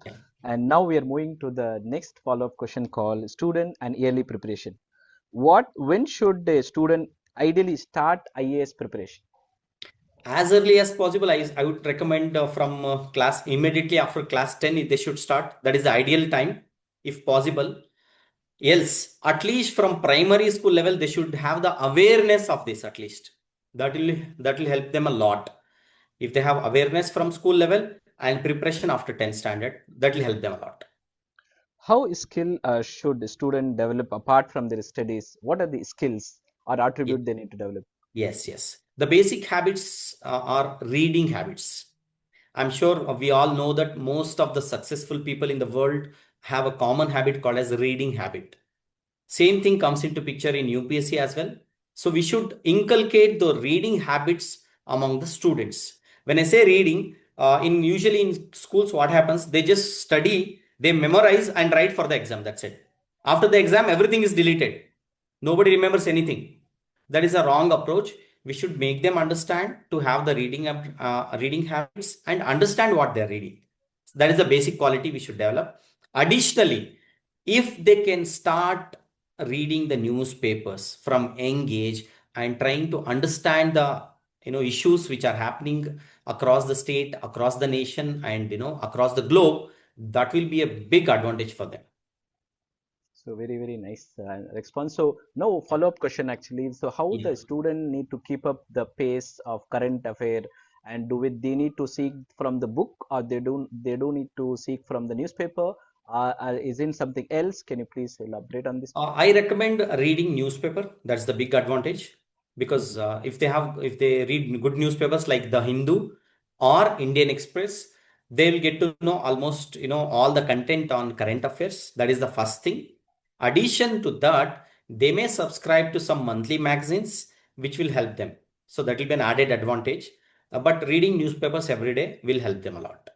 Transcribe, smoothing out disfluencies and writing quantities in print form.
Yeah. And now we are moving to the next follow-up question called student and yearly preparation. When should a student ideally start IAS preparation? As early as possible, I would recommend from class immediately after class 10, they should start. That is the ideal time, if possible. Else, at least from primary school level, they should have the awareness of this at least. That will help them a lot. If they have awareness from school level and preparation after 10th standard, that will help them a lot. How skill should a student develop apart from their studies? What are the skills or Ye- attribute they need to develop? Yes, yes. The basic habits are reading habits. I'm sure we all know that most of the successful people in the world have a common habit called as reading habit. Same thing comes into picture in UPSC as well. So we should inculcate the reading habits among the students. When I say reading, in usually in schools, what happens? They just study, they memorize and write for the exam. That's it. After the exam, everything is deleted. Nobody remembers anything. That is a wrong approach. We should make them understand to have the reading habits and understand what they're reading. That is the basic quality we should develop. Additionally, if they can start reading the newspapers from young age and trying to understand the issues which are happening across the state, across the nation, and across the globe, that will be a big advantage for them. So very nice response. So now follow-up question actually. So how Yeah. the student need to keep up the pace of current affair, and they need to seek from the book, or they do need to seek from the newspaper? Is it something else? Can you please elaborate on this point? I recommend reading newspaper. That's the big advantage because Mhm. if they read good newspapers like the Hindu or Indian Express, they'll get to know almost all the content on current affairs. That is the first thing. Addition to that, they may subscribe to some monthly magazines which will help them. So that will be an added advantage. But reading newspapers every day will help them a lot.